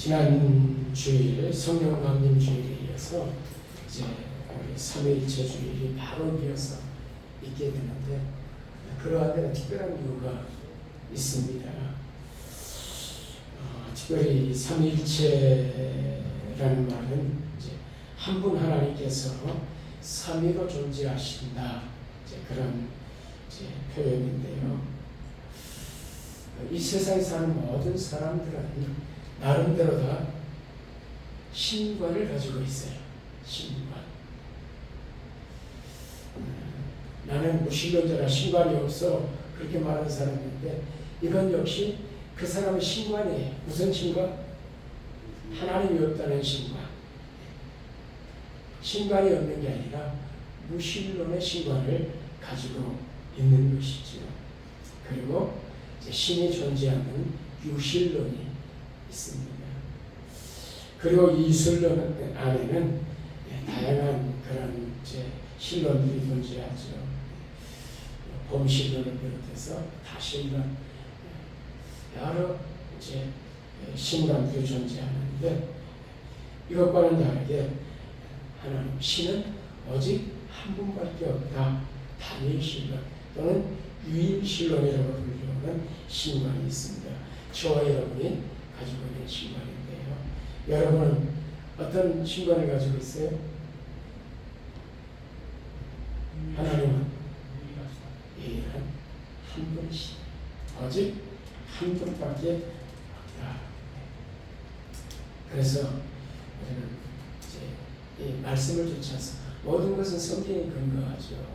지난 주일 성령 강림 주일에 이어서 이제 우리 삼위일체 주일이 바로 이어서 있게 되는데 그러한 데는 특별한 이유가 있습니다. 특별히 삼위일체라는 말은 이제 한 분 하나님께서 삼위로 존재하신다 이제 그런 이제 표현인데요. 이 세상에 사는 모든 사람들은 나름대로 다 신관을 가지고 있어요. 신관. 나는 무신론자라 신관이 없어 그렇게 말하는 사람인데 이건 역시 그 사람의 신관이에요. 무슨 신관? 하나님이 없다는 신관. 신관이 없는 게 아니라 무신론의 신관을 가지고 있는 것이죠. 그리고 이제 신이 존재하는 유신론이 있습니다. 그리고 이 유신론 안에는 다양한 그런 이제 신론들이 존재하죠. 봄신론을 비롯해서 다신론, 여러 이제 신관들이 존재하는데 이것과는 다르게 하나님 신은 오직 한 분밖에 없다. 단일신론 또는 유일신론이라고 불리는 신관이 있습니다. 저와 여러분이 가지고 있는 신관인데요. 여러분은 어떤 신관을 가지고 있어요? 하나님은 유일한 한 분이시다. 오직 한 분밖에 없다. 그래서 우리는 이제 이 말씀을 쫓아서 모든 것은 성경에 근거하죠.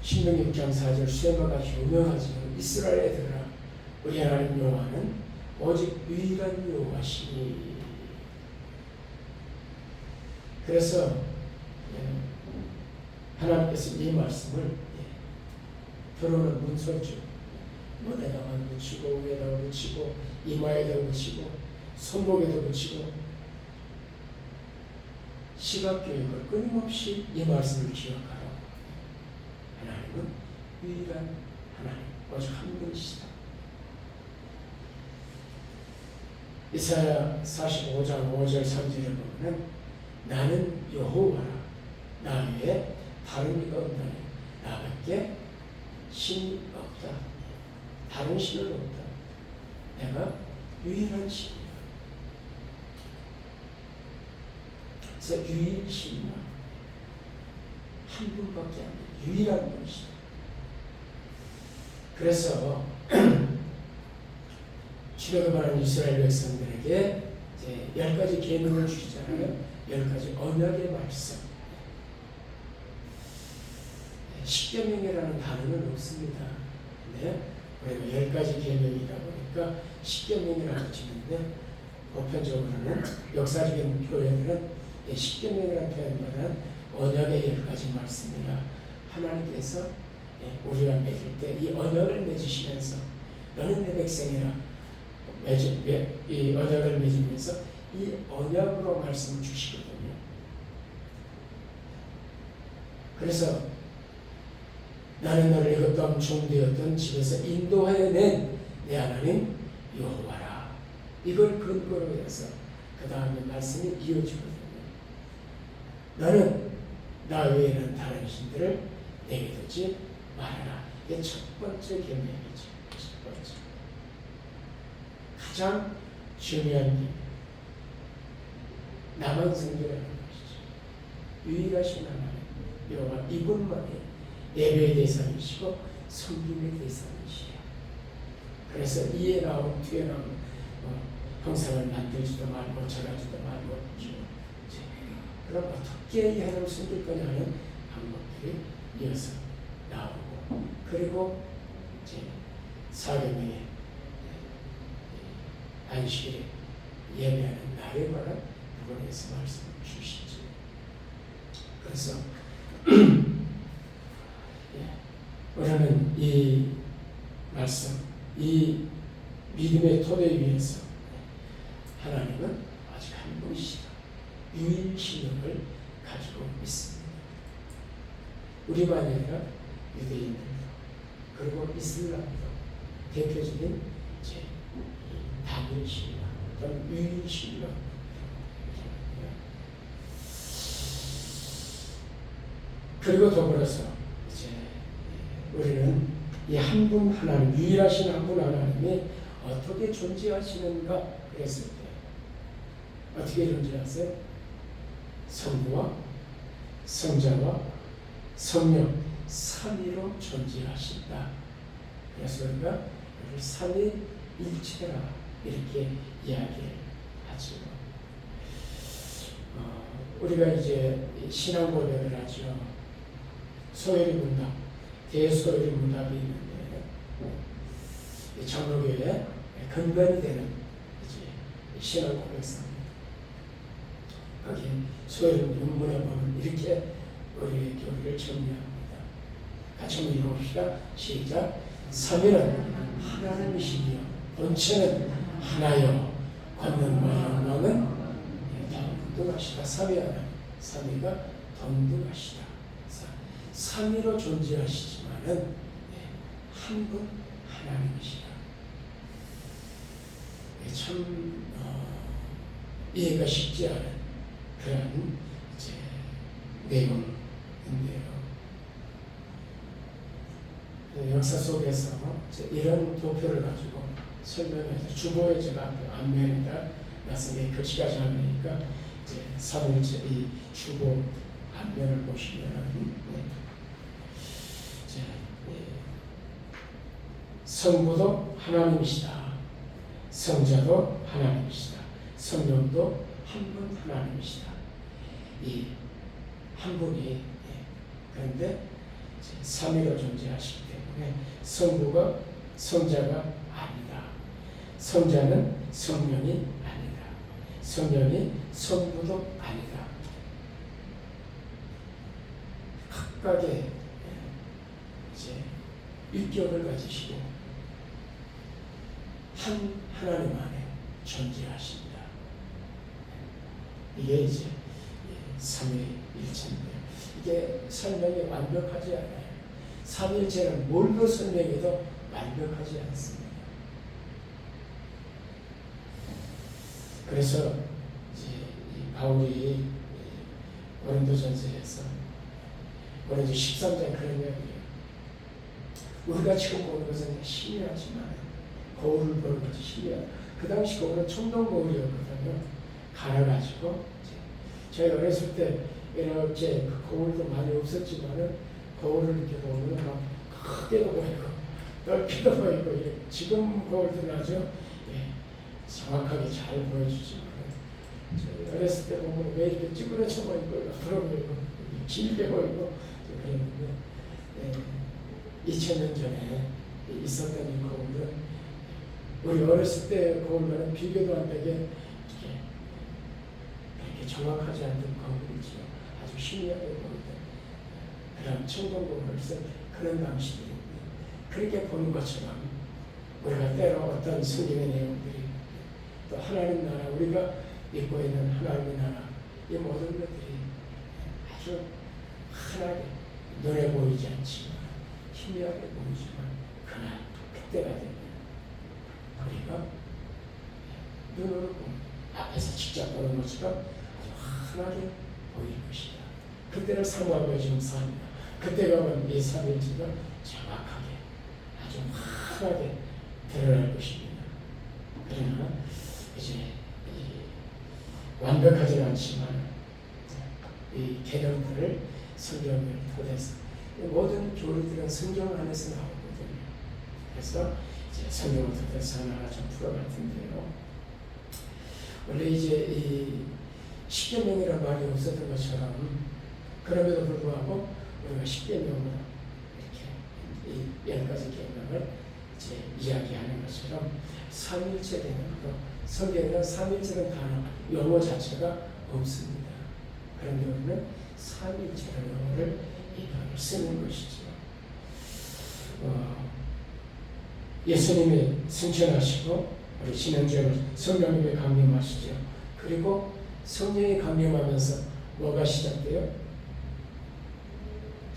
신명기 6장 4절 쇠마가 유명하지만 이스라엘 애들아 우리 하나님 여호와는 오직 유일한 여호와시니. 그래서 하나님께서 이 말씀을 들어오는 문서죠. 뭐에다가 붙이고 위에다가 붙이고 이마에다가 붙이고 손목에다 붙이고 시각교육을 끊임없이 이 말씀을 기억하라. 하나님은 유일한 하나님, 오직 한 분이시다. 이사야 45장 5절 3절을 보면 나는 여호와라. 나 외에 다른 이가 없다니. 나밖에 신이 없다. 다른 신은 없다. 내가 유일한 신이야. 그래서 유일신이야. 한 분밖에 안 돼. 유일한 분이시다. 그래서 출애굽하는 이스라엘 백성들에게 이제 10가지 계명을 주시잖아요. 10가지 언약의 말씀. 십계명이라는 단어는 없습니다. 근데 우리가 10가지 계명이다 보니까 십계명이라고 치는데 보편적으로는 역사적인 표현은 십계명이라는 표현보다는 언약의 10가지 말씀이라 하나님께서 우리가 맺을 때 이 언약을 맺으시면서 너는 내 백성이라 이 언약을 맺으면서 이 언약으로 말씀을 주시거든요. 그래서 나는 너를 애굽 종되었던 집에서 인도하여 낸 내 하나님 여호와라. 이걸 근거로 해서 그 다음에 말씀이 이어지거든요. 너는 나 외에는 다른 신들을 내게 두지 말아라. 이게 첫 번째 계명이죠. 첫 번째. 가장 중요한 계명. 나만 섬기라는 것이죠. 유일하신 하나님 여호와 이분만이 예배의 대상이시고 섬김의 대상이시에요. 그래서 이에 나온 뒤에 나온 형상을 만들지도 말고 절하지도 말고 그럼 어떻게 이 하나님을 섬길 거냐 하는 방법들이 이어서 나오고 그리고 이제 사경의 안식일에 예배하는 날에 관한 부분에서 말씀을 주시죠. 그래서 우리는 이 말씀, 이 믿음의 토대 위에서 하나님은 아직 한 분이시다. 유일신력을 가지고 있습니다. 우리만이 아니라 유대인들도 그리고 이슬람도 대표적인 이제 단일 단일신이라 또는 유일신이라. 그리고 더불어서 이제 우리는 이 한 분 하나님, 유일하신 한 분 하나님이 어떻게 존재하시는가 그랬을 때 어떻게 존재하세요? 성부와 성자와 성령 삼위로 존재하신다. 그래서 우리가 삼위일체라 이렇게 이야기하죠. 우리가 이제 신앙 고백을 하죠. 소요리 문답, 대소요리 문답이 있는데 장로교의 근간이 되는 이제 신앙 고백서입니다. 거기 소요리 문문에 보면 이렇게 우리의 교리를 정리합니다. 같이 한번 읽어봅시다. 시작. 삼위는 하나님이시며 본체는 하나요 권능과 영광은 동등하시다. 삼위 하나님, 삼위가 동등하시다. 삼위로 존재하시지만은 한 분 하나님이시다. 참 이해가 쉽지 않은 그런 이제 내용인데요. 역사 속에서 이런 도표를 가지고 설명해서 주보에 제가 앞면에다 놨으니 글씨가 잘 나니까 이제 삼일째 이 주보 앞면을 보시면 성부도 하나님이시다. 성자도 하나님이시다. 성령도 한 분 하나님이시다. 이 한 분이 그런데 삼위로 존재하시기 때문에 성부가 성자가 아니다. 성자는 성령이 아니다. 성령이 성부도 아니다. 각각의 이제 인격을 가지시고 한 하나님 안에 존재하십니다. 이게 이제 삼위일체인데 이게 설명이 완벽하지 않아요. 삼위일체는 뭘로 설명해도 완벽하지 않습니다. 그래서 이제 이 바울이 고린도전서에서 고린도 13장 그런 이야기예요. 우리가 지금 보는 것은 신이하지만 거울을 보는 것이 신이야. 그 당시 거울은 청동 거울이었거든요. 갈아가지고 저희가 어렸을 때 이렇게 그 거울도 많이 없었지만은 거울을 이렇게 보면 막 크게도 보이고 넓게도 보이고 지금 거울들은 아주 정확하게 잘 보여주지만 저희 어렸을 때 보면 왜 이렇게 찌그러져 보이고 앞으로 보이고 길게 보이고 그랬는데 2000년 전에 있었던 이 거울은 우리 어렸을 때 거울과는 비교도 안 되게 이렇게 정확하지 않던 거울이죠. 아주 신기하게 보이던 그런 청동 거울을 쓴 그런 방식이 그렇게 보는 것처럼 우리가 때로 어떤 성경의 내용들이 또 하나님 나라 우리가 믿고 있는 하나님의 나라 이 모든 것들이 아주 환하게 눈에 보이지 않지만 희미하게 보이지만 그날 그때가 되면 우리가 눈으로 보면 앞에서 직접 보는 것처럼 아주 환하게 보일 것이다. 그때를 사모하며 지금 삽니다. 그때 가면 이 삼일체가 정확하게 아주 환하게 드러날 것입니다. 그러나 이제 완벽하지는 않지만 이 개념들을 성경을 통해서 모든 교리들은 성경 안에서 나오거든요. 그래서 이제 성경을 통해서 하나하나 좀 풀어갈 텐데요. 원래 이제 이 십계명이라는 말이 없었던 것처럼 그럼에도 불구하고 우리가 십계명을 이렇게 이 10가지 계명을 이제 이야기하는 것처럼 삼일체 개념도 성경에는 삼일체는 단어 용어 자체가 없습니다. 그런데 우리는 삼일체라는 용어를 이걸 쓰는 것이죠. 예수님이 승천하시고 우리 신앙생활 성령님이 강림하시죠. 그리고 성령이 강림하면서 뭐가 시작돼요?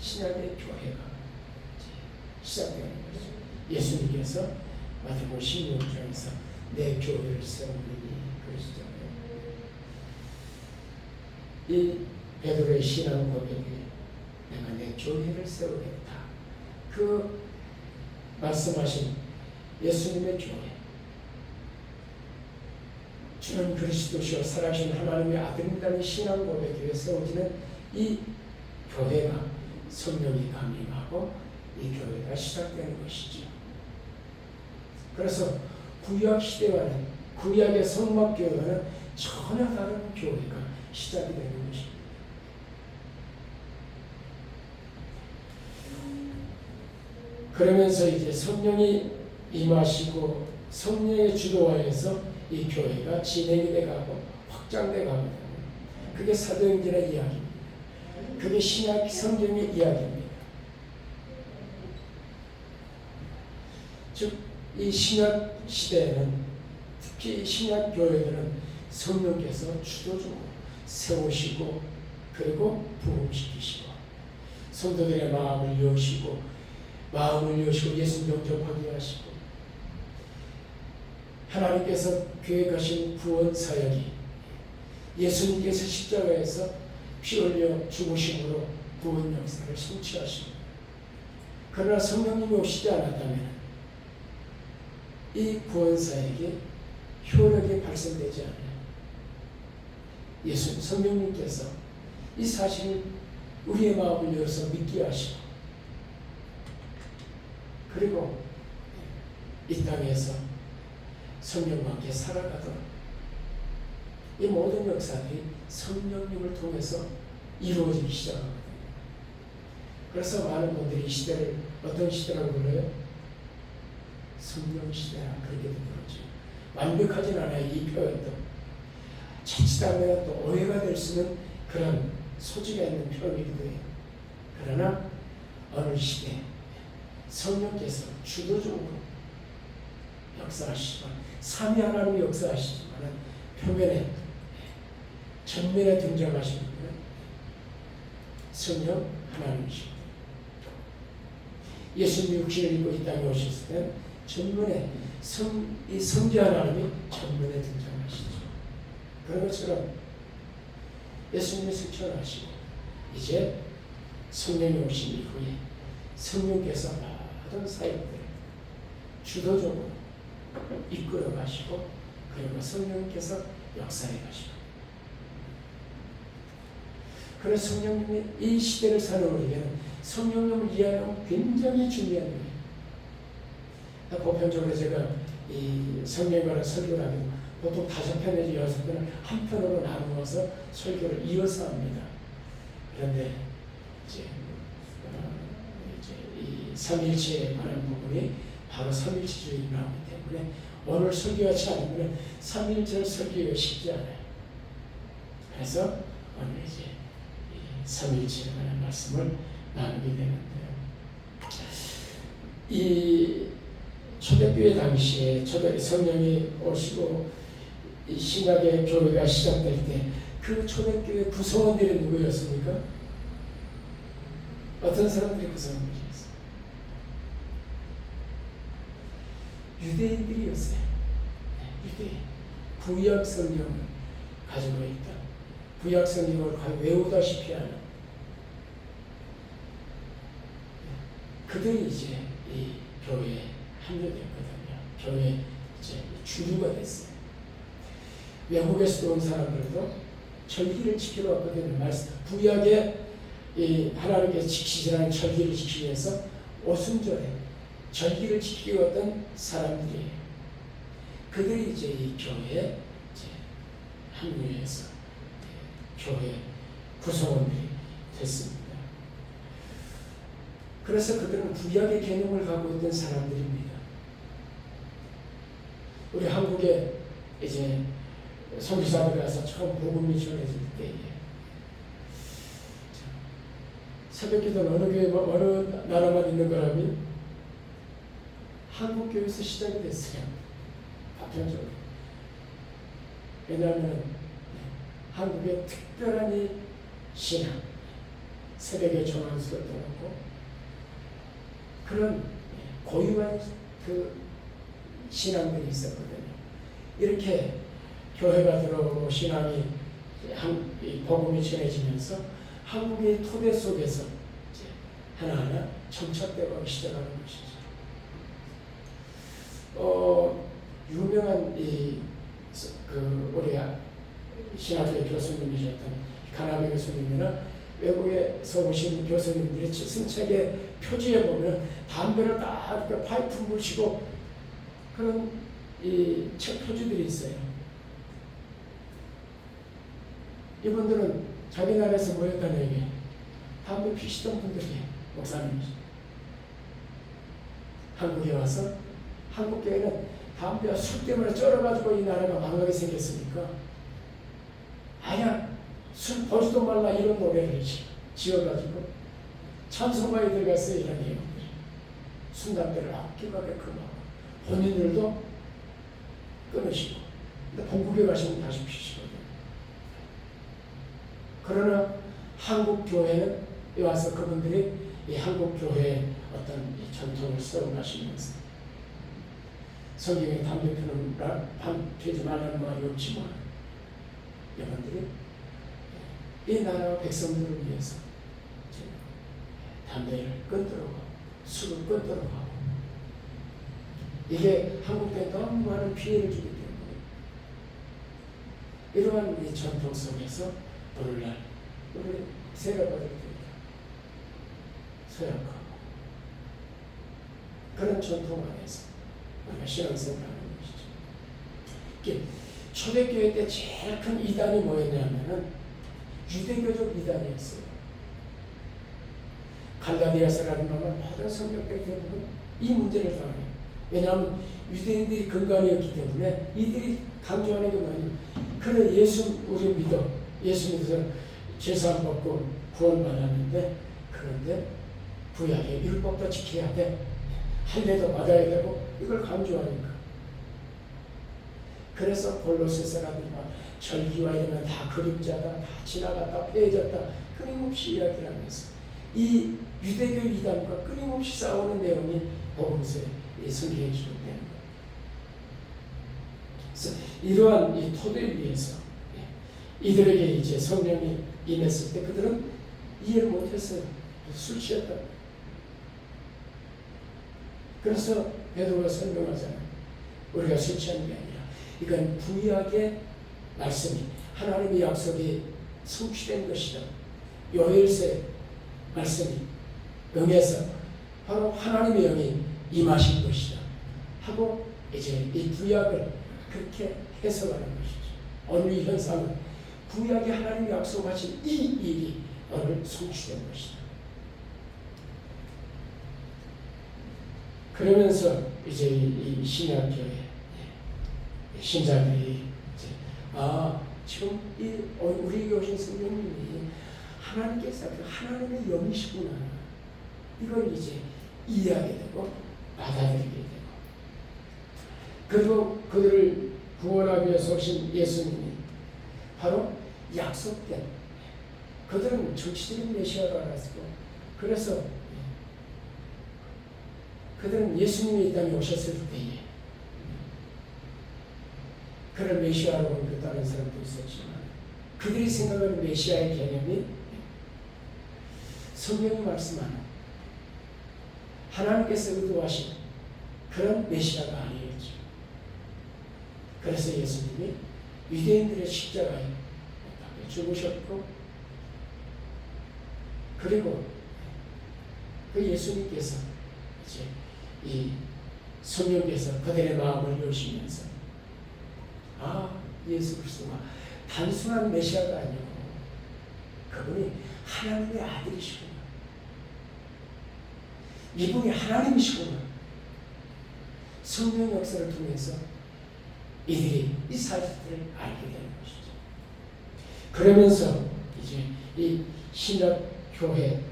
신약의 교회가 시작되는 거죠. 예수님께서 마태복음 16장에서 내 교회를 세우리니 그러시잖아요. 이 베드로의 신앙 고백이 내가 내 교회를 세우겠다. 그 말씀하신 예수님의 교회, 주는 그리스도시요 살아계신 하나님의 아들이라는 신앙 고백 위에 세워지는 이 교회가 성령이 감림하고 이 교회가 시작되는 것이죠. 그래서 구약 시대와는, 구약의 성막교회와는 전혀 다른 교회가 시작이 되는 것입니다. 그러면서 이제 성령이 임하시고 성령의 주도하에서 이 교회가 진행이 돼가고 확장돼 가고 됩니다. 그게 사도행전의 이야기입니다. 그게 신약 성경의 이야기입니다. 즉, 이 신약 시대에는, 특히 신약 교회들은 성령께서 주도적으로 세우시고 그리고 부흥시키시고 성도들의 마음을 여시고 예수 영접하게 하시고 하나님께서 계획하신 구원 사역이 예수님께서 십자가에서 피 흘려 죽으심으로 구원 역사를 성취하시고, 그러나 성령님이 오시지 않았다면 이 구원 사역이 효력이 발생되지 않아요. 예수 성령님께서 이 사실을 우리의 마음을 열어서 믿게 하시고 그리고 이 땅에서 성령과 함께 살아가도록 이 모든 역사들이 성령님을 통해서 이루어지기 시작하거든요. 그래서 많은 분들이 이 시대를 어떤 시대라고 불러요? 성령 시대라 그렇게도 부르죠. 완벽하진 않아요. 이 표현도 자칫하면 또 오해가 될 수 있는 그런 소지가 있는 표현이기도 해요. 그러나 어느 시대 성령께서 주도적으로 역사하시지만, 삼위 하나님이 역사하시지만 표면에 전면에 등장하시는 분은 성령 하나님이십니다. 예수님이 육신을 입고 이 땅에 오셨을 때 전면에 이 성자 하나님이 전면에 등장하시죠. 그런 것처럼 예수님이 승천하시고 이제 성령이 오신 이후에 성령께서 모든 사역들을 주도적으로 이끌어 가시고 그리고 성령께서 역사해 가시고, 그래서 성령님이 이 시대를 사는 우리에게는 성령님을 이해하는 굉장히 중요한 일이에요. 보편적으로 제가 이 성경에 관한 설교를 하면 보통 5편 내지 6편을 한 편으로 나누어서 설교를 이어서 합니다. 그런데 이제 이 삼일체에 관한 부분이 바로 삼일체주의에 나오기 때문에 오늘 설교하지 않으면 삼일체를 설교하기가 쉽지 않아요. 그래서 오늘 이제 이 삼일체에 관한 말씀을 나누게 되는데요. 이 초대교회 당시에 성령이 오시고 이 신약의 교회가 시작될 때 그 초대교회 구성원들이 누구였습니까? 어떤 사람들이 구성원들이었어요? 유대인들이었어요. 유대인. 구약 성경을 가지고 있다. 구약 성경을 외우다시피 하는 그들이 이제 이 교회에 합류됐거든요. 교회 이제 주류가 됐어요. 외국에서 온 사람들도 절기를 지키러 왔거든요. 구약에 이 하나님께서 지키시라는 절기를 지키기 위해서 오순절에 절기를 지키고 왔던 사람들이에요. 그들이 이제 이 교회에 이제 합류해서 교회 구성원들이 됐습니다. 그래서 그들은 구약의 개념을 갖고 있던 사람들입니다. 우리 한국에 이제 선교사들이 와서 처음 복음이 전해질 때에 새벽기도는 어느 교회, 어느 나라만 있는 거라면 한국 교회에서 시작이 됐어요. 파편적으로. 왜냐하면 한국의 특별한 이 신앙, 새벽에 정한수를 떠났고 그런 고유한 그 신앙들이 있었거든요. 이렇게 교회가 들어오고 신앙이 이 복음이 전해지면서 한국의 토대 속에서 이제 하나하나 정착되고 시작하는 것이죠. 유명한 우리 신학교 교수님이셨던 가나베 교수님이나 외국에서 오신 교수님들이 승책의 표지에 보면 담배를 딱 파이프 물시고 그런 이 책 표지들이 있어요. 이분들은 자기 나라에서 모였다는 얘기, 담배 피시던 분들이에요. 목사님이죠. 한국에 와서 한국 교회는 담배와 술 때문에 쩔어가지고 이 나라가 망하게 생겼으니까 아야 술 보지도 말라 이런 노래를 지어가지고 찬송가에 들어갔어요. 이런 내용들. 술 담배를 아끼가게 금하고 본인들도 끊으시고 근데 본국에 가시면 다시 피시거든요. 그러나 한국 교회는 와서 그분들이 이 한국 교회의 어떤 이 전통을 써가시면서 성경에 담배 피지 말라는 말이 없지만 여러분들이 이 나라와 백성들을 위해서 담배를 끊도록 하고 술을 끊도록 하고 이게 한국에 너무 많은 피해를 주기 때문에 이러한 이 전통 속에서 오늘날 우리 세력가들이 서약하고 그런 전통 안에서 우리가 신앙생활을 하는 것이죠. 초대교회 때 제일 큰 이단이 뭐였냐면은 유대교적 이단이었어요. 갈라디아서라는 놈은 모든 성경들 대부분 이 문제를 당해요. 왜냐하면 유대인들이 근간이었기 때문에 이들이 강조하는 게 뭐냐면 그래 예수 우리 믿어. 예수 믿어서 제사를 받고 구원받았는데 그런데 구약의 율법도 지켜야 돼. 할례도 받아야 되고 이걸 강조하니까. 그래서 골로새서라든가 절기와 이러면 다 그림자다, 다 지나갔다, 폐해졌다 끊임없이 이야기를 하면서 이 유대교 이단과 끊임없이 싸우는 내용이 복음서에 성경에 기록되는 거예요. 그래서 이러한 이 토대를 위해서 이들에게 이제 성령이 임했을 때 그들은 이해를 못했어요. 술 취했다. 그래서 베드로가 설명하잖아요. 우리가 술 취한 게 아니라 이건 구약의 말씀이 하나님의 약속이 성취된 것이다. 요엘서 말씀이 응해서 바로 하나님의 영이 임하신 것이다 하고 이제 이 구약을 그렇게 해석하는 것이죠. 오늘 이 현상은 구약의 하나님이 약속하신 이 일이 오늘 성취된 것이다. 그러면서 이제 이 신약교회 신자들이 이제 지금 이 우리에게 오신 성령님이 하나님께서 하나님의 영이시구나 이걸 이제 이해하게 되고 받아들이게 되고 그리고 그들을 구원하기 위해서 오신 예수님이 바로 약속된 그들은 정치적인 메시아로 알았고 그래서 그들은 예수님이 이 땅에 오셨을 때에 그런 메시아로 옮겼다는 사람도 있었지만 그들이 생각하는 메시아의 개념이 성경이 말씀하는 하나님께서 의도하신 그런 메시아가 아니었죠. 그래서 예수님이 유대인들의 십자가에 죽으셨고 그리고 그 예수님께서 이제 이 성령께서 그들의 마음을 여시면서 예수 그리스도가 단순한 메시아가 아니고 그분이 하나님의 아들이시구나. 이분이 하나님이시구나. 성령 역사를 통해서 이들이 이 사실들을 알게 되는 것이죠. 그러면서 이제 이 신약교회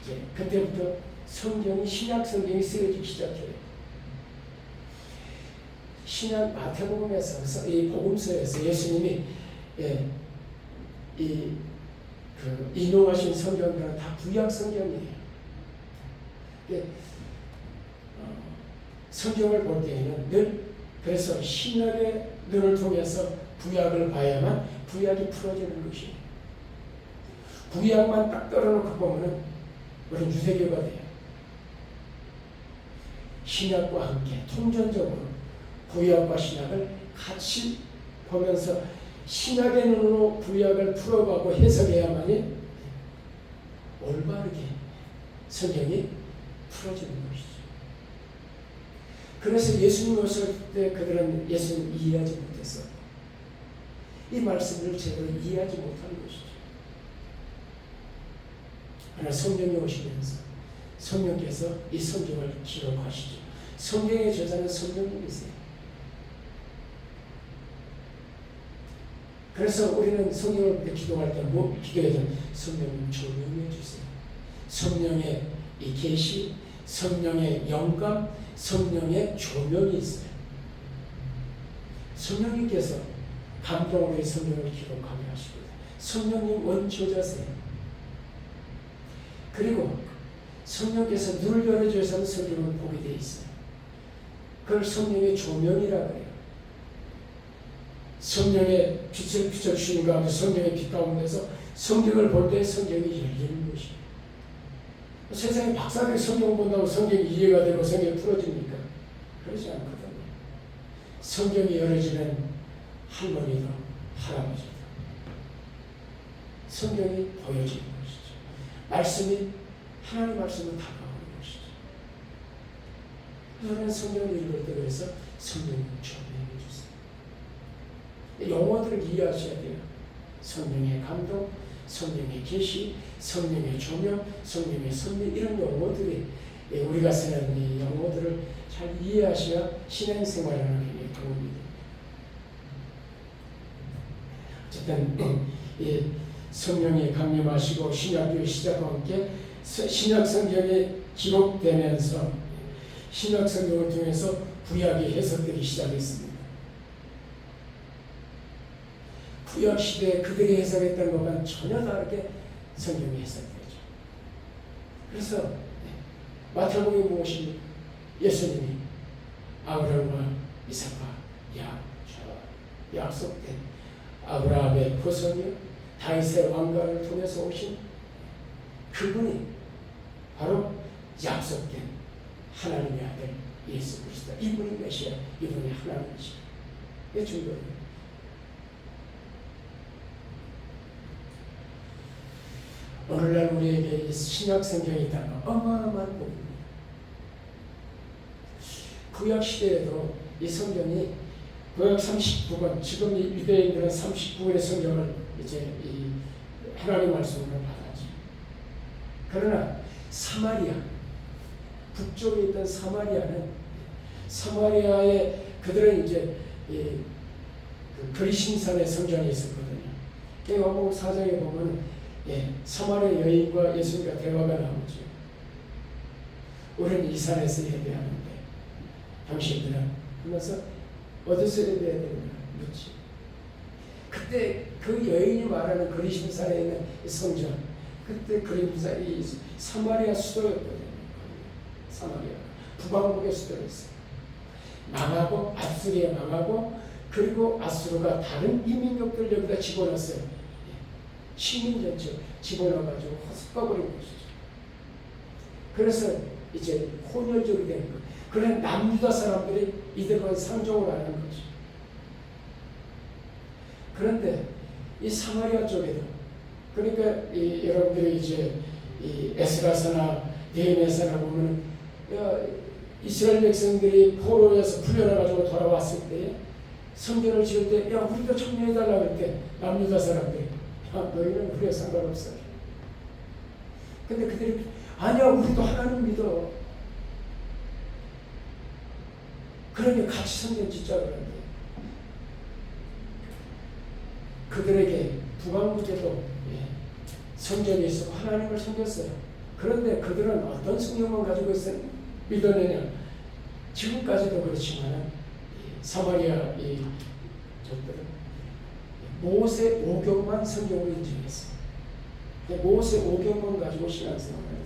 이제 그때부터 성경이 신약 성경이 쓰여지기 시작해요. 신약 마태복음에서 이 복음서에서 예수님이 인용하신 성경들은 다 구약 성경이에요. 성경을 볼 때에는 늘 그래서 신약의 눈을 통해서 구약을 봐야만 구약이 풀어지는 것이에요. 구약만 딱 떨어놓고 보면은 우리 유대교가 돼요. 신약과 함께 통전적으로 구약과 신약을 같이 보면서 신약의 눈으로 구약을 풀어가고 해석해야만이 올바르게 성경이 풀어지는 것이죠. 그래서 예수님 오실 때 그들은 예수님 이해하지 못했어. 이 말씀을 제대로 이해하지 못하는 것이죠. 그러나 성령이 오시면서 성령께서 이 성경을 기록하시죠. 성경의 저자는 성령님이세요. 그래서 우리는 성경을 볼 때 기도할 때 기도해야 되는 성령님 조명해 주세요. 성령의 이 계시, 성령의 영감, 성령의 조명이 있어요. 성령님께서 감동으로 성경을 기록하게 하시고 성령님 원조자세요. 그리고 성령께서 눈을 열어주셔서 성경을 보게 돼 있어요. 그걸 성령의 조명이라고 해요. 성령의 빛을 비춰주시는 가운데 성령의 빛 가운데서 성경을 볼 때 성경이 열리는 것이에요. 세상에 박사들이 성경 본다고 성경이 이해가 되고 성경이 풀어집니까? 그러지 않거든요. 성경이 열어지는 할머니도 할아버지도 성경이 보여지는 것이죠. 말씀이 하나님 말씀을 다가오는 것이죠. 저는 성경을 읽을 때 그래서 성령을 조명해 주세요. 용어들을 이해하셔야 돼요. 성령의 감동, 성령의 계시, 성령의 조명, 성령의 선미 이런 용어들이 우리가 쓰는 이 용어들을 잘 이해하셔야 신앙생활하는 게 도움이 됩니다. 어쨌든 성령이 강림하시고 신약교회 시작과 함께 신약 성경이 기록되면서 신약 성경을 통해서 구약이 해석되기 시작했습니다. 구약 시대에 그들이 해석했던 것과는 전혀 다르게 성경이 해석되죠. 그래서 마태복음이 무엇입니까? 예수님이 아브라함과 이삭과 약속된 아브라함의 후손이요 다윗의 왕가를 통해서 오신 그분이 바로 약속된 하나님의 아들 예수 그리스도. 이분이 메시아, 이분이 하나님이시다. 이게 중요해요. 오늘날 우리에게 신약 성경이 있다는 어마어마한 복입니다. 구약 시대에도 이 성경이 구약 39권, 지금 이 유대인들은 39권의 성경을 이제 이 하나님 말씀으로 받았죠. 그러나 사마리아, 북쪽에 있던 사마리아에 그들은 이제 그 그리신산의 성전이 있었거든요. 요한복음 4장에 보면 사마리아 여인과 예수님과 대화가 나오죠. 우리는 이 산에서 예배하는데 당신들은 하면서 어디서 예배해야 되느냐 묻지. 그때 그 여인이 말하는 그리신산에 있는 성전, 그때 그림산이 사마리아 수도였거든요. 사마리아 북왕국의 수도였어요. 망하고 아수리아 망하고 그리고 아수르가 다른 이민족들 여기다 집어넣었어요. 식민 전체 집어넣어가지고 헛수가버린 것이죠. 그래서 이제 혼혈족이 된 거예요. 그래 남유다 사람들이 이들과 상종을 하는 거죠. 그런데 이 사마리아 쪽에도 그러니까 여러분들이 이제 이 에스라서나 느헤미야서나 보면 이스라엘 백성들이 포로에서 풀려나가지고 돌아왔을 때 성전을 지을 때 야 우리가 청년해달라고 할 때 남유다 사람들이 너희는 그래 상관없어. 근데 그들이 아니야 우리도 하나님 믿어. 그러니 같이 성전 짓자 그러는데 그들에게 북왕국에도 성전이 있었고 하나님을 섬겼어요. 그런데 그들은 어떤 성경만 가지고 믿어내냐. 지금까지도 그렇지만 사마리아 저들은 모세 오경만 성경으로 인정했어요. 모세 오경만 가지고 신앙생활을 하는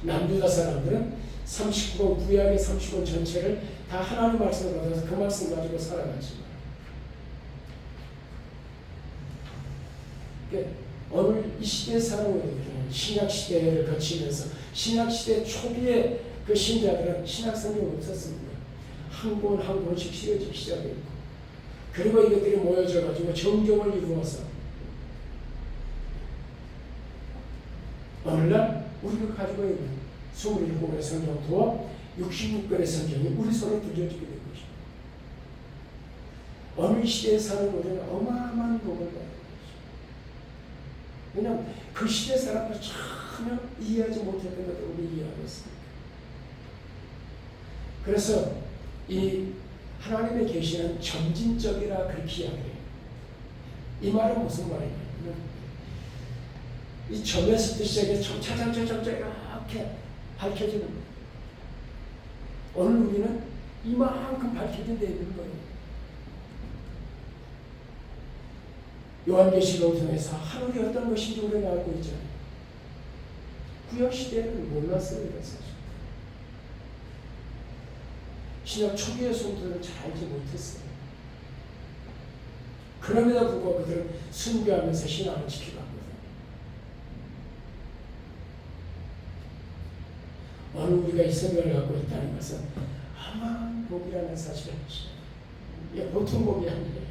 거예요. 남유다 사람들은 39권 구약의 39권 전체를 다 하나님 말씀을 받아서 그 말씀 가지고 살아가지만 그러니까 오늘 이 시대에 사는 우리들은 신약 시대를 거치면서 신약 시대 초기에 그 신자들은 신약 성경이 없었습니다. 한 권 한 권씩 씌워지기 시작했고, 그리고 이것들이 모여져 가지고 정경을 이루어서 오늘날 우리가 가지고 있는 27권의 성경과 66권의 성경이 우리 손에 들려지게 된 것입니다. 오늘 시대에 사는 우리는 어마어마한 복을 받는 것입니다. 왜냐하면 그 시대 사람들 전혀 이해하지 못했던 것을 우리 이해하고 있습니다. 그래서 이 하나님의 계시는 점진적이라 그렇게 이야기해요. 이 말은 무슨 말이냐면 이 점에서부터 시작해서 점차 이렇게 밝혀지는 거예요. 오늘 우리는 이만큼 밝혀진 데 있는 거예요. 요한계시록을 통해서 하늘이 어떤 것인지 우리가 알고 있잖아요. 구약시대는 몰랐어요. 사실. 신약 초기의 성도들은 잘 알지 못했어요. 그럼에도 불구하고 그들은 순교하면서 신앙을 지켜갔거든요. 오늘 우리가 이 생각을 갖고 있다는 것은 아마 복이라는 사실을 이게 보통 복이 아니에요.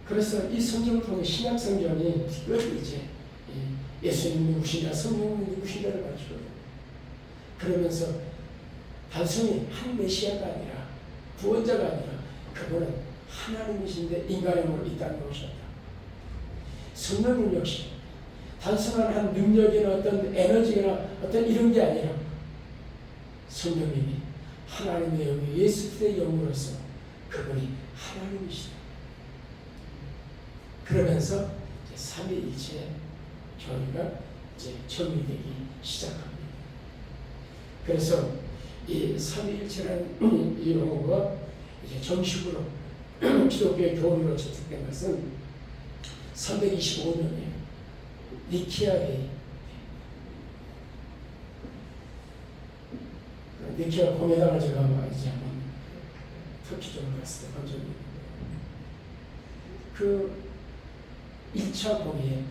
그래서 이 성경을 통해 신약 성경이 특별히 이제 예수님이 누구신가, 성령이 누구신가를 가르치거든요. 그러면서 단순히 한 메시아가 아니라 구원자가 아니라 그분은 하나님이신데 인간형으로 이 땅에 오셨다. 성령님 역시 단순한 한 능력이나 어떤 에너지나 어떤 이런 게 아니라 성령님이 하나님의 영이 예수 그리스도의 영으로서 그분이 하나님이시다. 그러면서 이제 삼위일체 교리가 이제 정리되기 시작합니다. 그래서 이 삼위일체라는 이 용어가 이제 정식으로 기독교의 교리로 채택된 것은 325년에 니케아의 니케아 공회당을 제가 이제 한번 터키 쪽으로 갔을 때 본 적이 있는데 그 1차 공의회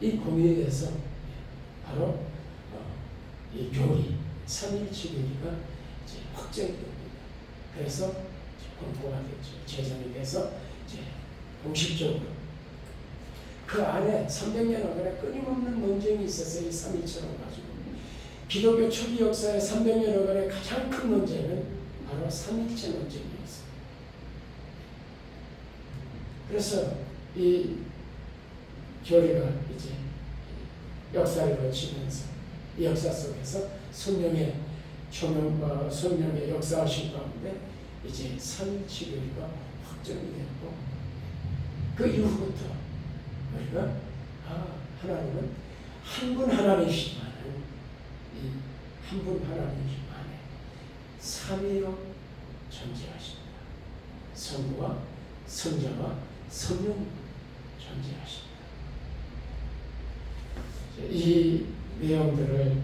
이 공의회에서 바로 이 교리, 삼위일체 교리가 이제 확정이 됩니다. 그래서 공포가 됐죠. 제정이 돼서 이제 공식적으로 그 안에 300년 안에 끊임없는 논쟁이 있었어요. 이 삼위일체를 가지고 기독교 초기 역사의 300년 안에 가장 큰 논쟁은 바로 삼위일체 논쟁이었어요. 그래서 이 교리가 이제 역사를 거치면서 이 역사 속에서 성령의 조명과 성령의 역사하신 가운데 이제 삼위일체 교리가 확정이 됐고 그 이후부터 우리가 하나님은 한 분 하나님이시지만 이 한 분 하나님이시만 삼위로 존재하십니다. 성부와 성자와 성령 존재하십니다. 이 내용들을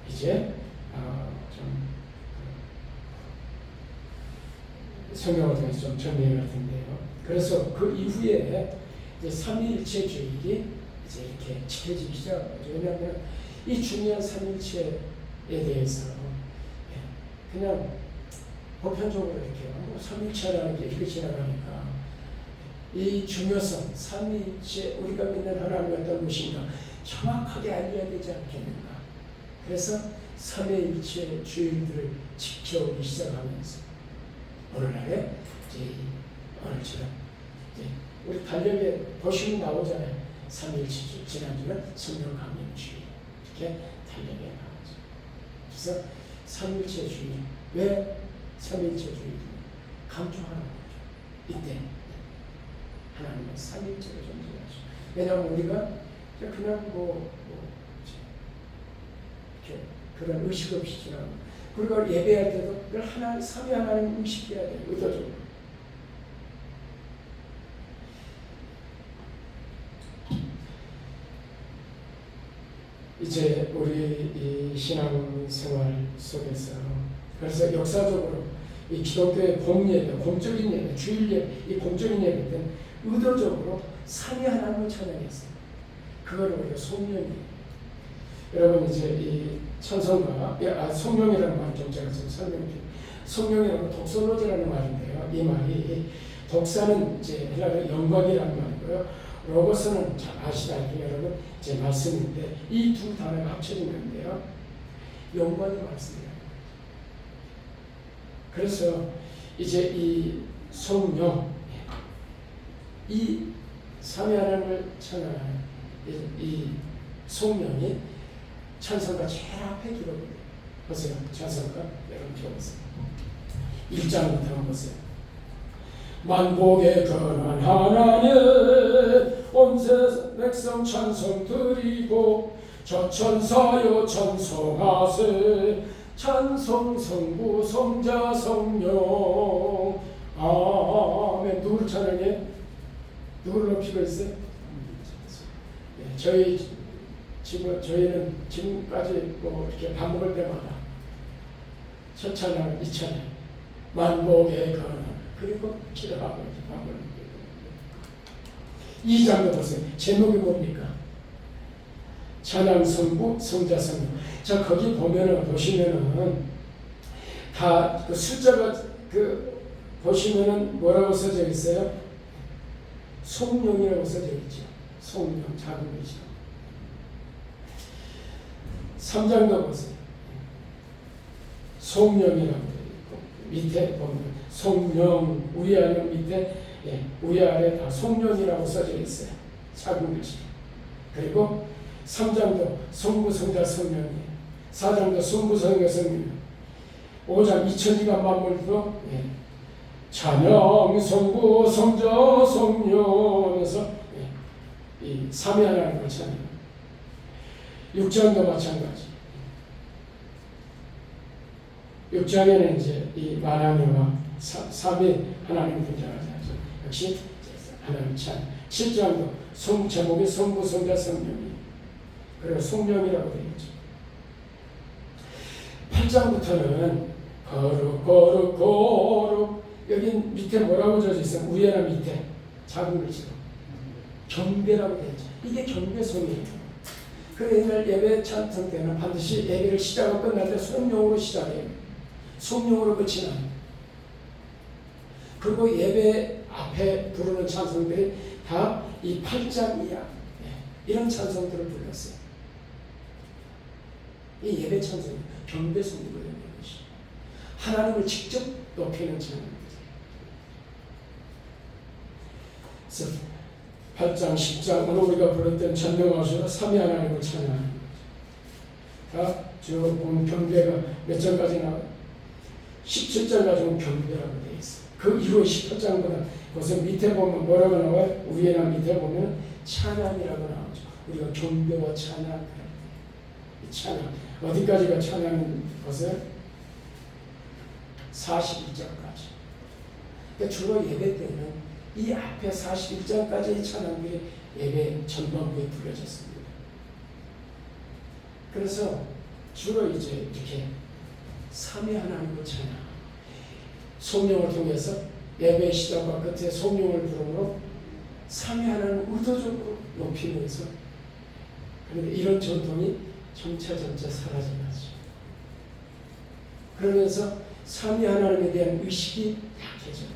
이제 좀 성경을 통해서 좀 정리할 텐데요. 그래서 그 이후에 이제 삼위일체주의가 이제 이렇게 지켜지기 시작하죠. 왜냐하면 이 중요한 삼위일체에 대해서 그냥 보편적으로 이렇게 삼위일체라는 게 이렇게 지나가니까 이 중요성, 삼위일체 우리가 믿는 하나님이 어떤 것인가 정확하게 알려야 되지 않겠는가. 그래서 삼위일체 주의들을 지켜오기 시작하면서 오늘날에 이제 오늘처럼 이제 우리 달력에 보시면 나오잖아요. 삼위일체주의. 지난주는 성령 강림주의 이렇게 달력에 나오죠. 그래서 삼위일체주의. 왜 삼위일체주의를 강조하는 거죠? 이때 하나님은 삼위일체로 존재하시죠. 왜냐하면 우리가 그냥 이렇게 그런 의식 없이 지나고 그리고 예배할 때도 그걸 하나님, 삼위 하나님 의식해야 돼요. 의도적으로. 이제 우리 이 신앙생활 속에서 그래서 역사적으로 이 기독교의 공예배, 공적인 예배, 주일 예배, 이 공적인 예배 때는 의도적으로 삼위 하나님을 찬양했어요. 그걸 우리가 송명이에요. 여러분 이제 이 찬송가, 송명이라는 말 좀 제가 좀 설명드릴게요. 송명이라는 독설로제라는 말인데요. 이 말이 독사는 이제 헬라어 영광이라는 말이고요. 로고스는 잘 아시다시피 여러분 제 말씀인데 이 두 단어가 합쳐진 건데요. 영광의 말씀이에요. 그래서 이제 이 송명, 이 삼위 하나님을 찬양하는 이 송명이 찬송가 제일 앞에 기록을 보세요. 찬송가 여러분 보세요. 1장부터 한번 보세요. 만복의 근한 하나님 온 세상 백성 찬송 드리고 저천사여 찬송하세 찬송 성부 성자 성령 아멘. 누구를 찬양해? 누구를 높이고 있어요? 저희는 지금까지 뭐 이렇게 밥 먹을 때마다 첫 찬양, 이 찬양, 만복의 근한 그리고 기도하고 밥 먹을 때. 이 장면 보세요. 제목이 뭡니까? 찬양 성부 성자 성령. 자 거기 보시면은 다 그 숫자가 보시면은 뭐라고 써져 있어요? 송명이라고 써져 있죠. 송명 작은 글씨로. 3장도 보세요. 송명이라고 되어 있고 밑에 보면 송명 우리 아래 밑에 우리 아래 다 송명이라고 써져 있어요. 작은 글씨. 그리고 3장도 성부 성자 성령이에요. 4장도 성부 성자 성령. 5장 이천지가 맞물고 찬양 성부 성자 성령에서 이 삼위 하나님을 찬양. 6장도 마찬가지. 6장에는 이제 이 만왕이와 삼위 하나님 등장하지 않죠. 역시 하나님 찬양. 7장도 제목이 성부 성자 성령이. 그리고 송명이라고 되어 있죠. 8장부터는 거룩 여기 밑에 뭐라고 적혀 있어요? 위에나 밑에 작은 글씨로 경배라고 되어 있죠. 이게 경배송이에요. 그래서 옛날 예배 찬송 때는 반드시 예배를 시작하고 끝날 때 송명으로 시작해요. 송명으로 끝이 나요. 그리고 예배 앞에 부르는 찬송들이 다 이 8장 이하 이런 찬송들을 불렀어요. 이 예배 찬송이 경배송으로 되는 것이 하나님을 직접 높이는 찬양입니다. 그래서 8장, 10장 오늘 우리가 불렀던 전명하셔서 삼위 하나님을 찬양하는 거죠. 쭉 보면 경배가 몇 장까지 나와요? 17장까지 보면 경배라고 되어 있어요. 그 이후에 18장보다 벌써 밑에 보면 뭐라고 나와요? 위에나 밑에 보면 찬양이라고 나오죠. 우리가 경배와 찬양, 찬양 어디까지가 찬양인 것을 41장까지. 그러니까 주로 예배 때는 이 앞에 41장까지의 찬양들이 예배 전반부에 불려졌습니다. 그래서 주로 이제 이렇게 삼위 하나님을 찬양, 성령을 통해서 예배 시작과 끝에 성령을 부름으로 삼위 하나님을 의도적으로 높이면서 그런데 이런 전통이 점차 사라져가죠. 그러면서 삼위 하나님에 대한 의식이 약해져요.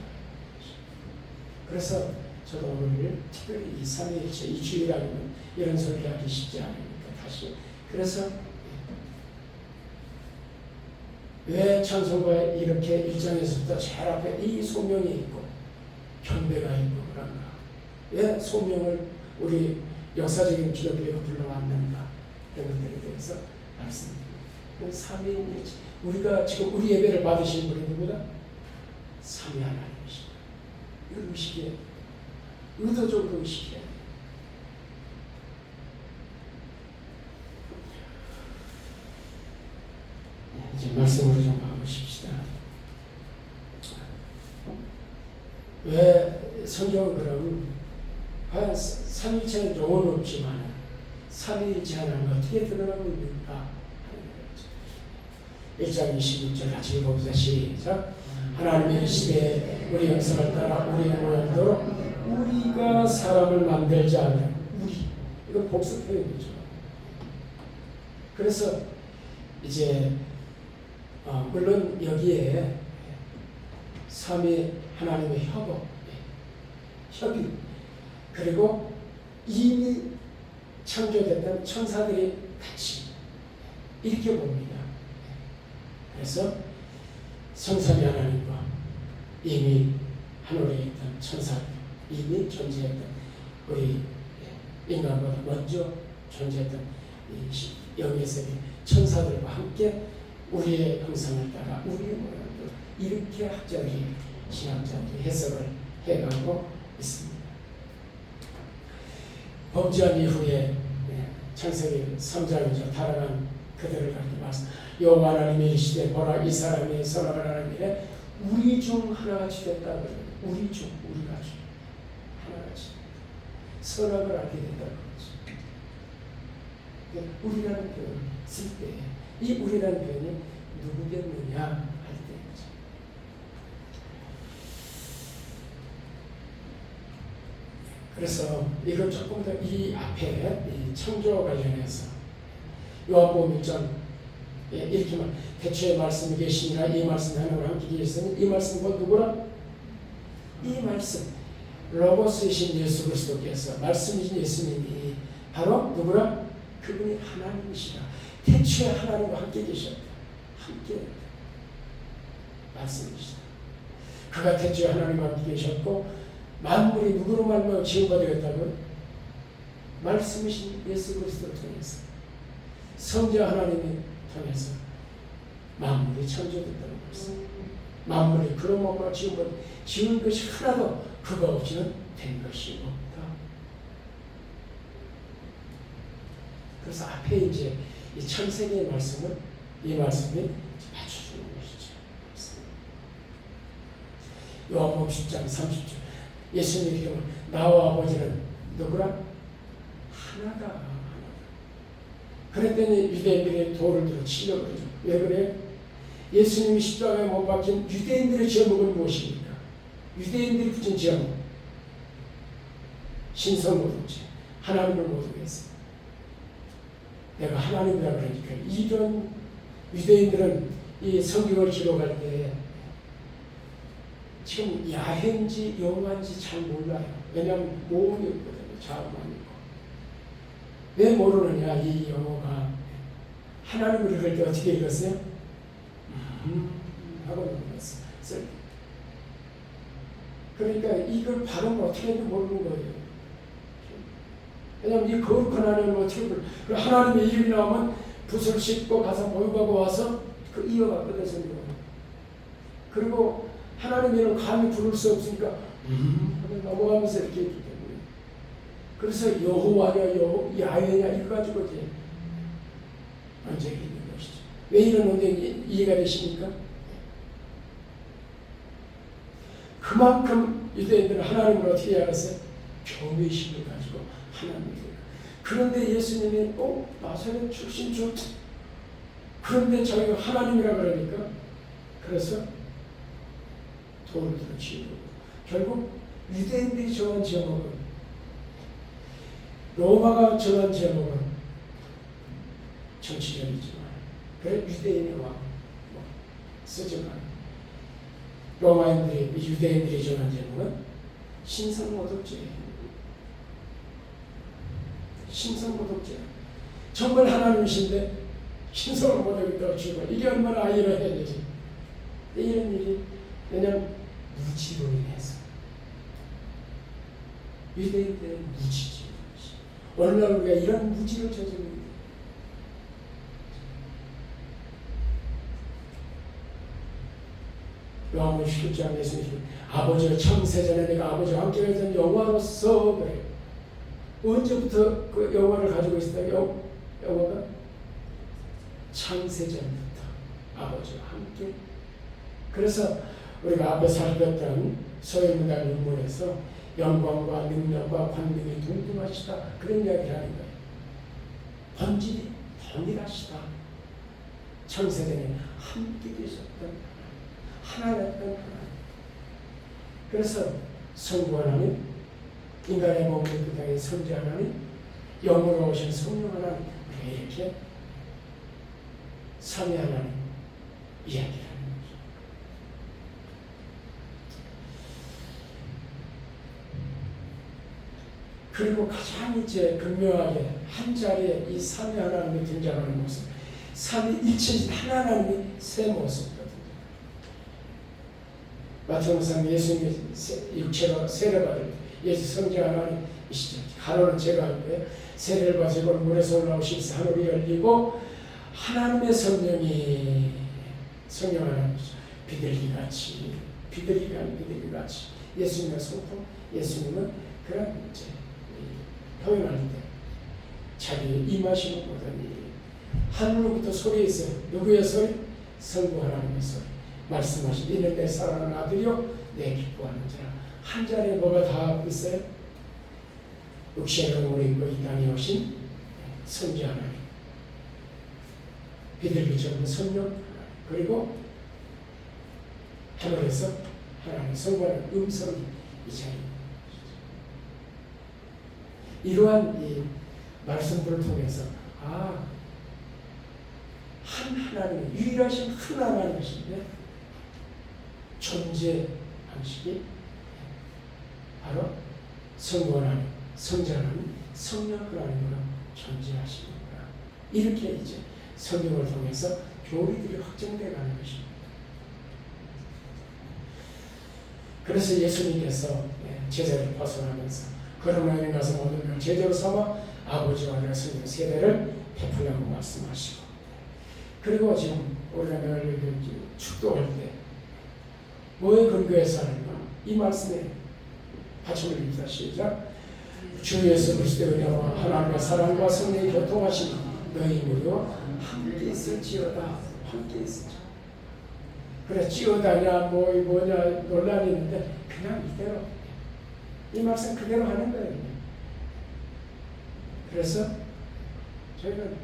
그래서 저도 오늘 특별히 이 삼위일체, 이 주일하면 이런 소리를 하기 쉽지 않으니까 다시. 그래서 왜 찬송가에 이렇게 1장에서부터 제일 앞에 이 소명이 있고 경배가 있고 그런가? 왜 소명을 우리 역사적인 기독교가 불러왔는가? 이런 것들에 대해서 말씀드립니다. 삼위일체, 우리가 지금 우리 예배를 받으신 분이 누구다? 삼위 하나님이십니다. 이걸 의식해, 의도적으로 의식해야 돼요. 이제 말씀으로 좀 가보십시다. 왜 성경은 그럼 삼위일체는 영혼 없지만 삼위일체 하나님은 어떻게 드러나고 있는가 하는 거죠. 1장 26절 같이 읽어보자. 시작. 하나님의 이르시되 우리 형상을 따라 우리의 모양대로 우리가 사람을 만들자 하면 우리 이건 복수 표현이죠. 그래서 이제 물론 여기에 삼위 하나님의 협의 그리고 이미 창조됐던 천사들이 같이 이렇게 봅니다. 그래서 성삼위 하나님과 이미 하늘에 있던 천사들 이미 존재했던 우리 인간보다 먼저 존재했던 이 영예세계 천사들과 함께 우리의 형상을 따라 우리의 모양대로 이렇게 학자들이 신학자들이 해석을 해가고 있습니다. 범죄한 이후에 창세기 3장이죠. 타락한 그들을 가리켜 말씀. 여호와 하나님이 이르시되 보라 이 사람이 선악을 하는 일에 우리 중 하나같이 됐다 그래요. 우리 중 우리가 중 하나같이 선악을 알게 된다 그러죠. 우리라는 표현을 쓸 때 이 우리라는 표현이 누구겠느냐 할 때이죠. 그래서 이걸 조금 더 이 앞에 이 창조 관련해서 요한복음 1장 이렇게 말 태초에 말씀이 계시니라 이 말씀이 하나님과 함께 계시니 이 말씀은 곧 누구라? 이 말씀 로고스이신 예수 그리스도께서 말씀이신 예수님이 바로 누구라? 그분이 하나님이시라. 태초에 하나님과 함께 계셨다. 함께 말씀이시다. 그가 태초에 하나님과 함께 계셨고 만물이 누구로 말미암아 지음바 되었다고요? 말씀이신 예수 그리스도를 통해서 성자 하나님이 통해서 만물이 창조됐다는 말씀. 만물이 그런 몸으로 지은 것이 하나도 그가 없이는 된 것이 없다. 그래서 앞에 이제 이 창세기의 말씀은 이 말씀이 맞춰주는 것이죠. 요한복음 10장 30절 예수님이 이름은 나와 아버지는 누구라? 하나다. 그랬더니 유대인들이 돌을 들어 치려고 그러죠. 왜 그래? 예수님이 십자가에 못 박힌 유대인들의 제목은 무엇입니까? 유대인들이 붙인 제목 신성모독죄 하나님을 모독했어. 내가 하나님이라 그러니까 이런 유대인들은 이 성경을 기록할 때 지금 야해인지 영화인지 잘 몰라요. 왜냐하면 모음이 없거든요. 자음만 있고. 왜 모르느냐? 이 영어가 하나님을 읽을 때 어떻게 읽었어요? 하고 읽었어요. 그러니까 이걸 발음을 어떻게 해도 모르는 거예요. 왜냐하면 이 거룩한 하나님을 어떻게 부르 하나님의 이름이 나오면 붓을 씻고 가서 모욕하고 와서 그 이어갔거든요. 성경은. 그리고 하나님의 이름 감히 부를 수 없으니까 넘어가면서 이렇게 했기 때문에 그래서 여호와냐 야훼냐 이거 가지고 이제 언쟁이 있는 것이죠. 왜 이런 언쟁이 이해가 되십니까? 그만큼 유대인들은 하나님을 어떻게 알았어요? 경외심을 가지고 하나님을. 그런데 예수님이 나사렛 출신 주 그런데 자기가 하나님이라 그러니까 그래서 돌을 들어 치고 결국 유대인들이 정한 제목은 로마가 정한 제목은 정치적이지만 그래 유대인의 왕 쓰지만 로마인들이 유대인들이 정한 제목은 신성모독죄예요. 신성모독죄. 정말 하나님이신데 신성을 모독했다고 주고 이게 얼마나 아이러해야 되지. 이런 일이 왜냐하면 무지로 인해서 유대인들의 무지죠. 오늘날 우리가 이런 무지를 저지르고 있는 요한복음 10장 예수님 아버지가 창세전에 내가 아버지와 함께 했던 영화로서 그래. 언제부터 그 영화를 가지고 있었다? 영화가 창세전부터 아버지와 함께. 그래서 우리가 앞에 살폈던 소유문답 윤문에서 영광과 능력과 권능이 동등하시다 그런 이야기를 하는 거예요. 본질이 동일하시다. 창세전에 함께 계셨던 하나였던 하나님. 그래서 성부 하나님, 인간의 몸을 그 땅에 성자 하나님, 영으로 오신 성령 하나님, 우리가 이렇게 삼위 하나님 이야기를 하는 거죠. 그리고 가장 이제 극명하게 한 자리에 이 삼위 하나님이 등장하는 모습, 삼위일체이신 하나님이 세 모습이거든요. 마태복음 예수님이 육체로 세례받을 때 예수 성자 하나님이시죠. 가로는 제가 할 거예요. 세례를 받으시고 물에서 올라오시면서 하늘이 열리고 하나님의 성령이 성령 하나님이죠. 비둘기같이 예수님의 소통, 예수님은 그런 이제 표현할 때 자기 임하심을 보더니 하늘로부터 소리 있어요. 누구의 소리? 성부 하나님의 소리. 말씀하신 이는 내 사랑하는 아들이요 내 기뻐하는 자라. 한 자리에 뭐가 다 있어요? 육신으로 입고 이 땅에 오신 성자 하나님, 비둘기처럼 성령, 그리고 하늘에서 하나님 성부하는 음성이 이 자리에 이러한 이 말씀들을 통해서 한 하나님, 유일하신 한 하나님이신데 존재 방식이 바로 성부 하나님, 성자 하나님, 성령 하나님으로 존재하시는구나. 이렇게 이제 성경을 통해서 교리들이 확정되어 가는 것입니다. 그래서 예수님께서 제자를 벗어나면서 그러나 가서 모든 명 제자로 삼아 아버지와 내 성령 세대를 베풀라고 말씀하시고, 그리고 지금 우리가 늘 축도할 때 뭐에 근거해서 하는가? 이 말씀에 받침을 입니다. 시작. 주 예수 그리스도의 은혜와 하나님의 사랑과 성령의 교통하심이 너희 무리와 함께 있을지어다. 함께 있을지어다. 그래 찌어다냐 뭐냐 논란이 있는데 그냥 이대로 이 말씀 그대로 하는 거예요. 그래서 저희는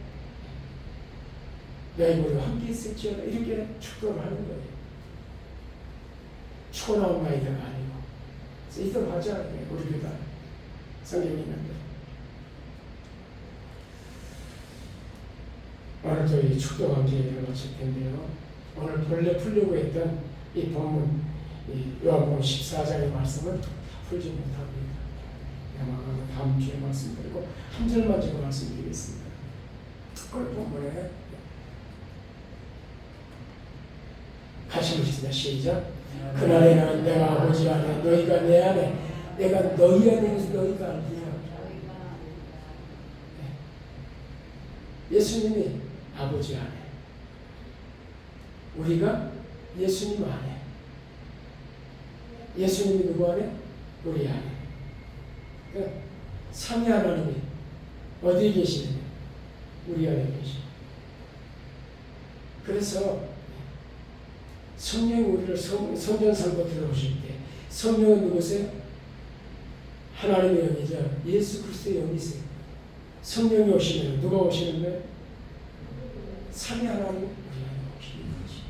너희 무리와 함께 있을지어다 이렇게 축도를 하는 거예요. 초나온 나이가 아니고 이대로 하자. 우리 교단 성경이 있는데 오늘도 이 축도 관계를 마칠 텐데요. 오늘 본래 풀려고 했던 이 본문, 이 요한복음 14장의 말씀은 풀지 못합니다. 아마 다음 주에 말씀드리고 한 절만 제가 말씀드리겠습니다. 그걸 본문에 같이 읽습니다. 시작. 그날에는 내가 아버지 안에 너희가 내 안에 내가 너희 안에 있어서 너희가 알리라. 예수님이 아버지 안에, 우리가 예수님 안에, 예수님이 누구 안에? 우리 안에. 그러니까 삼위 하나님이 어디에 계시느냐? 우리 안에 계시죠. 그래서 성령이 우리를 성전상고 들어오실 때 성령은 누구세요? 하나님의 영이자 예수 그리스도의 영이세요. 성령이 오시면 누가 오시는 거예요? 삼위 하나님 우리 안에 오시는 거지.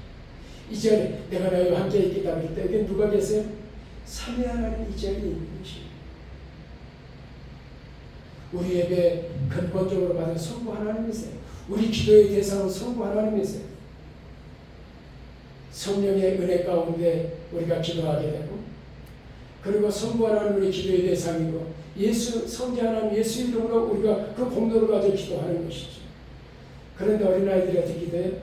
이 자리에 내가 너희와 함께 있겠다 할 때 여기 누가 계세요? 삼위 하나님 이 자리에 있는 것이에요. 우리 예배 근본적으로 받은 성부 하나님이세요. 우리 기도의 대상은 성부 하나님이세요. 성령의 은혜 가운데 우리가 기도하게 되고, 그리고 성부 하나님 우리 기도의 대상이고, 예수 성자 하나님 예수 이름으로 우리가 그 공로를 가지고 기도하는 것이죠. 그런데 어린아이들이 어떻게 기도해요?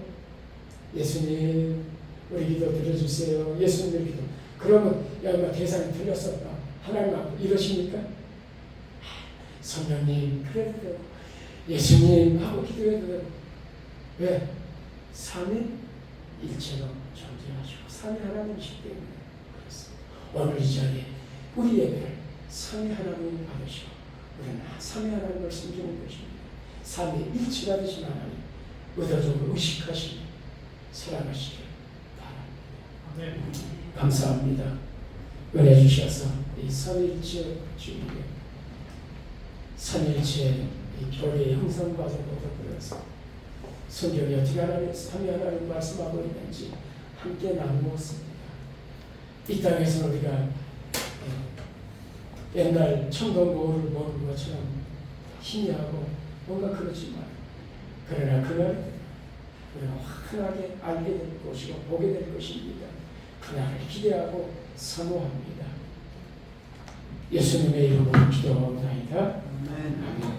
예수님 우리 기도 들어주세요. 예수님 기도. 그러면 야 대상이 틀렸어. 하나님 앞에 이러십니까? 성령님 그래도 되고 예수님 하고 기도해도 되고. 왜? 삼위일체로 존재하시고 삼위 하나님이시기 때문에 그렇습니다. 오늘 이 자리에 우리 예배를 삼위 하나님 받으시고 우리는 삼위 하나님을 섬기는 것입니다. 삼위일체가 되신 하나님 의도적으로 의식하시고 사랑하시길 바랍니다. 네. 감사합니다. 은혜 주셔서 이 삼위일체 주일에 삼위일체 이 교회의 형성 과정부터 그래서 성경이 어떻게 하나님 삼위 하나님 말씀하고 있는지 함께 나누었습니다. 이 땅에서 우리가 옛날 청동거울을 보는 것처럼 희미하고 뭔가 그렇지만 그러나 그날 우리가 환하게 알게 될 것이고 보게 될 것입니다. 그날을 기대하고 사모합니다. 예수님의 이름으로 기도하옵나이다. 아멘.